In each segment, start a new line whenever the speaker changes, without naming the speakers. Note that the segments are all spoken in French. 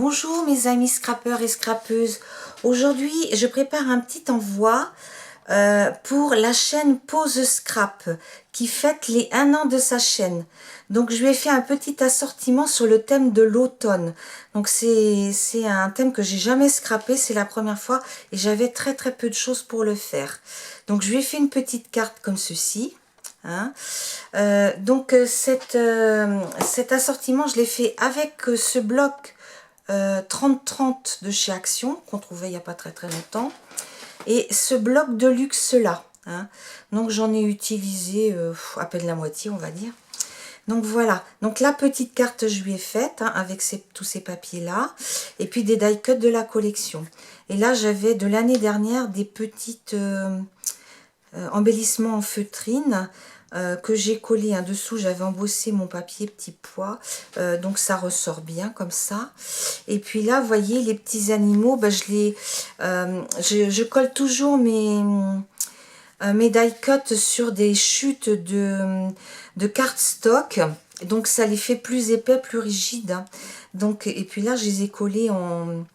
Bonjour mes amis scrappeurs et scrappeuses. Aujourd'hui, je prépare un petit envoi pour la chaîne Pause Scrap qui fête les 1 an de sa chaîne. Donc je lui ai fait un petit assortiment sur le thème de l'automne. Donc c'est un thème que j'ai jamais scrappé, c'est la première fois et j'avais très peu de choses pour le faire. Donc je lui ai fait une petite carte comme ceci. Hein. Cet assortiment, je l'ai fait avec ce bloc 30-30 de chez Action qu'on trouvait il n'y a pas très longtemps et ce bloc de luxe là, hein. Donc j'en ai utilisé à peine la moitié, on va dire. Donc voilà, donc la petite carte je lui ai faite hein, avec tous ces papiers là et puis des die cuts de la collection. Et là j'avais de l'année dernière des petites embellissements en feutrine que j'ai collé en dessous. J'avais embossé mon papier petit pois, donc ça ressort bien comme ça. Et puis là vous voyez les petits animaux, ben, je colle toujours mes die cuts sur des chutes de cardstock, donc ça les fait plus épais, plus rigides hein. Donc, et puis là je les ai collés en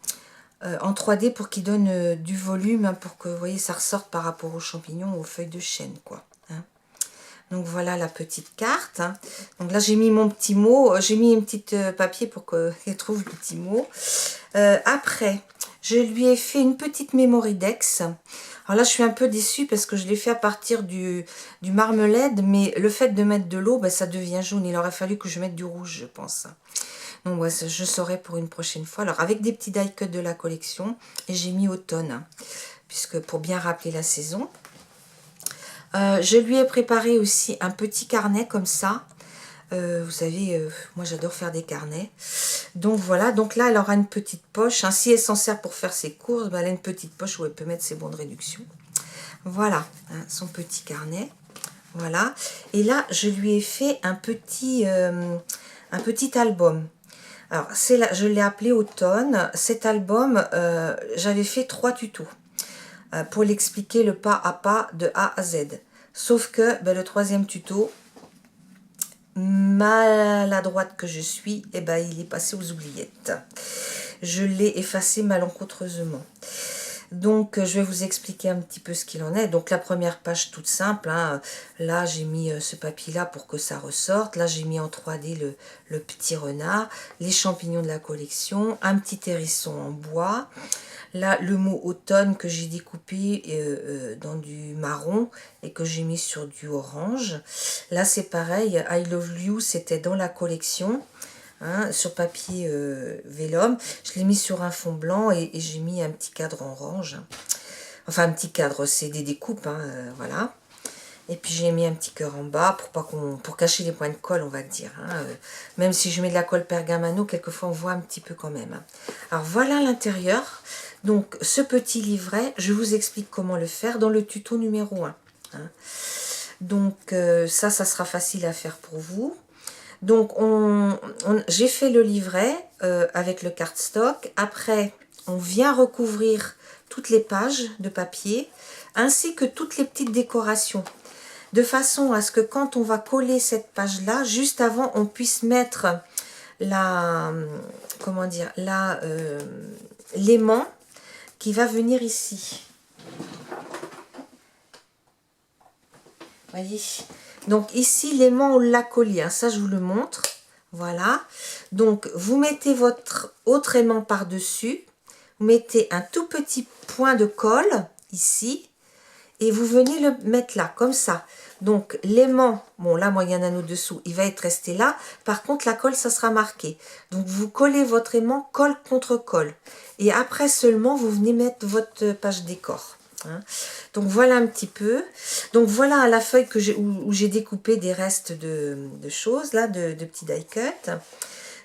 3D pour qu'ils donnent du volume, hein, pour que vous voyez ça ressorte par rapport aux champignons, aux feuilles de chêne quoi. Hein. Donc voilà la petite carte. Hein. Donc là j'ai mis mon petit mot, j'ai mis un petit papier pour qu'elle trouve le petit mot. Après, je lui ai fait une petite Mémoridex. Alors là je suis un peu déçue parce que je l'ai fait à partir du marmelade, mais le fait de mettre de l'eau, ben, ça devient jaune. Il aurait fallu que je mette du rouge, je pense. Donc ouais, je saurai pour une prochaine fois. Alors avec des petits die cuts de la collection, et j'ai mis automne, hein, puisque pour bien rappeler la saison. Je lui ai préparé aussi un petit carnet comme ça. Vous savez, moi j'adore faire des carnets. Donc voilà, donc là elle aura une petite poche. Hein. Si elle s'en sert pour faire ses courses, ben, elle a une petite poche où elle peut mettre ses bons de réduction. Voilà, hein, son petit carnet. Voilà. Et là, je lui ai fait un petit album. Alors, je l'ai appelé Automne. Cet album, j'avais fait 3 tutos pour l'expliquer le pas à pas de A à Z. Sauf que ben, le 3e tuto, maladroite que je suis, eh ben, il est passé aux oubliettes. Je l'ai effacé malencontreusement. Donc je vais vous expliquer un petit peu ce qu'il en est. Donc la première page toute simple, hein. Là j'ai mis ce papier là pour que ça ressorte. Là j'ai mis en 3D le petit renard, les champignons de la collection, un petit hérisson en bois. Là le mot automne que j'ai découpé dans du marron et que j'ai mis sur du orange. Là c'est pareil, I love you, c'était dans la collection. Hein, sur papier vélum, je l'ai mis sur un fond blanc et j'ai mis un petit cadre en orange. Enfin un petit cadre, c'est des découpes, hein, voilà. Et puis j'ai mis un petit cœur en bas pour cacher les points de colle, on va dire. Hein, même si je mets de la colle pergamano, quelquefois on voit un petit peu quand même. Hein. Alors voilà l'intérieur. Donc ce petit livret, je vous explique comment le faire dans le tuto numéro 1. Hein. Donc ça sera facile à faire pour vous. Donc, j'ai fait le livret avec le cardstock. Après, on vient recouvrir toutes les pages de papier, ainsi que toutes les petites décorations. De façon à ce que quand on va coller cette page-là, juste avant, on puisse mettre l'aimant qui va venir ici. Voyez. Donc ici, l'aimant, on l'a collé, hein, ça je vous le montre, voilà. Donc vous mettez votre autre aimant par-dessus, vous mettez un tout petit point de colle, ici, et vous venez le mettre là, comme ça. Donc l'aimant, bon là, moi il y en a un autre dessous, il va être resté là, par contre la colle, ça sera marqué. Donc vous collez votre aimant colle contre colle, et après seulement, vous venez mettre votre page décor. Hein. Donc voilà un petit peu. Donc voilà la feuille où j'ai découpé des restes de choses là, de petits die cuts.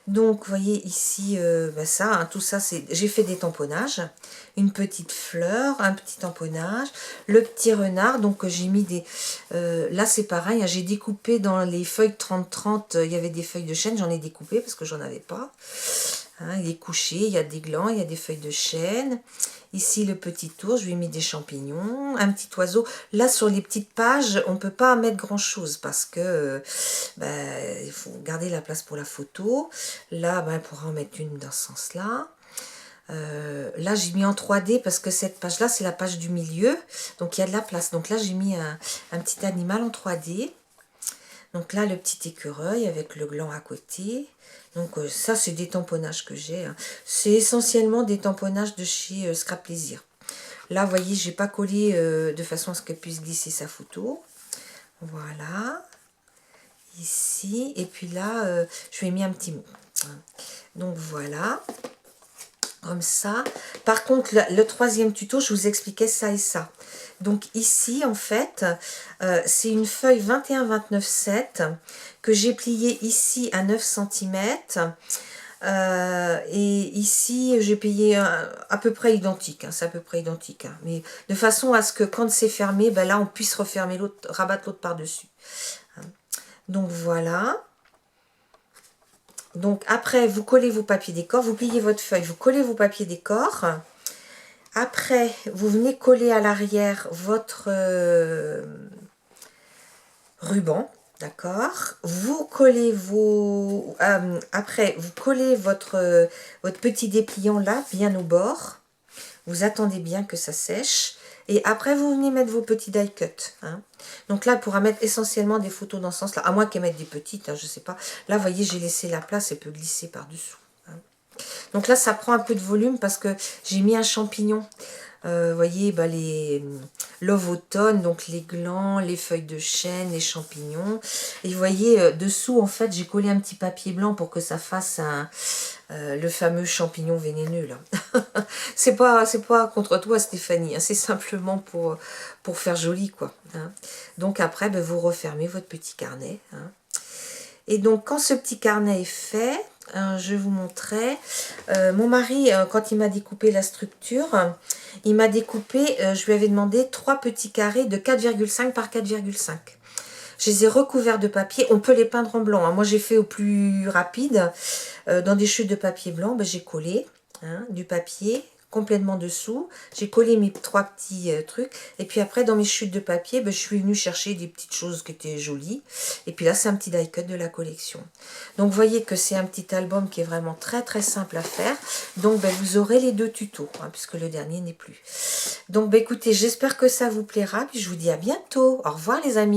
Donc vous voyez ici ça, hein, tout ça j'ai fait des tamponnages, une petite fleur, un petit tamponnage, le petit renard. Donc j'ai mis des là c'est pareil, hein, j'ai découpé dans les feuilles 30-30, il y avait des feuilles de chêne, j'en ai découpé parce que j'en avais pas. Hein, il est couché, il y a des glands, il y a des feuilles de chêne. Ici, le petit ours, je lui ai mis des champignons, un petit oiseau. Là, sur les petites pages, on ne peut pas mettre grand-chose parce que il faut garder la place pour la photo. Là, on pourra en mettre une dans ce sens-là. Là, j'ai mis en 3D parce que cette page-là, c'est la page du milieu. Donc, il y a de la place. Donc là, j'ai mis un petit animal en 3D. Donc là, le petit écureuil avec le gland à côté. Donc ça, c'est des tamponnages que j'ai. Hein. C'est essentiellement des tamponnages de chez Scrap Plaisir. Là, vous voyez, j'ai pas collé de façon à ce qu'elle puisse glisser sa photo. Voilà. Ici. Et puis là, je lui ai mis un petit mot. Donc voilà. Comme ça. Par contre, le troisième tuto, je vous expliquais ça et ça. Donc ici, en fait, c'est une feuille 21-29-7 que j'ai pliée ici à 9 cm. Et ici, j'ai payé à peu près identique. Hein, c'est à peu près identique. Hein, mais de façon à ce que quand c'est fermé, là, on puisse refermer l'autre, rabattre l'autre par-dessus. Hein. Donc voilà. Donc après, vous collez vos papiers décor, vous pliez votre feuille, vous collez vos papiers décor. Après, vous venez coller à l'arrière votre ruban, d'accord. Vous collez vos... après, vous collez votre petit dépliant là, bien au bord. Vous attendez bien que ça sèche. Et après, vous venez mettre vos petits die cut. Hein. Donc là, elle pourra mettre essentiellement des photos dans ce sens-là. À moins qu'elle mette des petites, hein, je ne sais pas. Là, vous voyez, j'ai laissé la place. Elle peut glisser par-dessous. Hein. Donc là, ça prend un peu de volume parce que j'ai mis un champignon. Vous voyez, les Love Automne, donc les glands, les feuilles de chêne, les champignons. Et vous voyez, dessous, en fait, j'ai collé un petit papier blanc pour que ça fasse le fameux champignon vénéneux, là. C'est pas contre toi, Stéphanie, hein, c'est simplement pour faire joli, quoi. Hein. Donc après, vous refermez votre petit carnet. Hein. Et donc, quand ce petit carnet est fait, je vous montrais, mon mari, quand il m'a découpé la structure, il m'a découpé, je lui avais demandé 3 petits carrés de 4,5 par 4,5. Je les ai recouverts de papier, on peut les peindre en blanc. Hein. Moi, j'ai fait au plus rapide, dans des chutes de papier blanc, j'ai collé du papier complètement dessous. J'ai collé mes 3 petits trucs. Et puis après, dans mes chutes de papier, je suis venue chercher des petites choses qui étaient jolies. Et puis là, c'est un petit die cut de la collection. Donc, vous voyez que c'est un petit album qui est vraiment très, très simple à faire. Donc, vous aurez les 2 tutos, hein, puisque le dernier n'est plus. Donc, écoutez, j'espère que ça vous plaira. Puis, je vous dis à bientôt. Au revoir, les amis.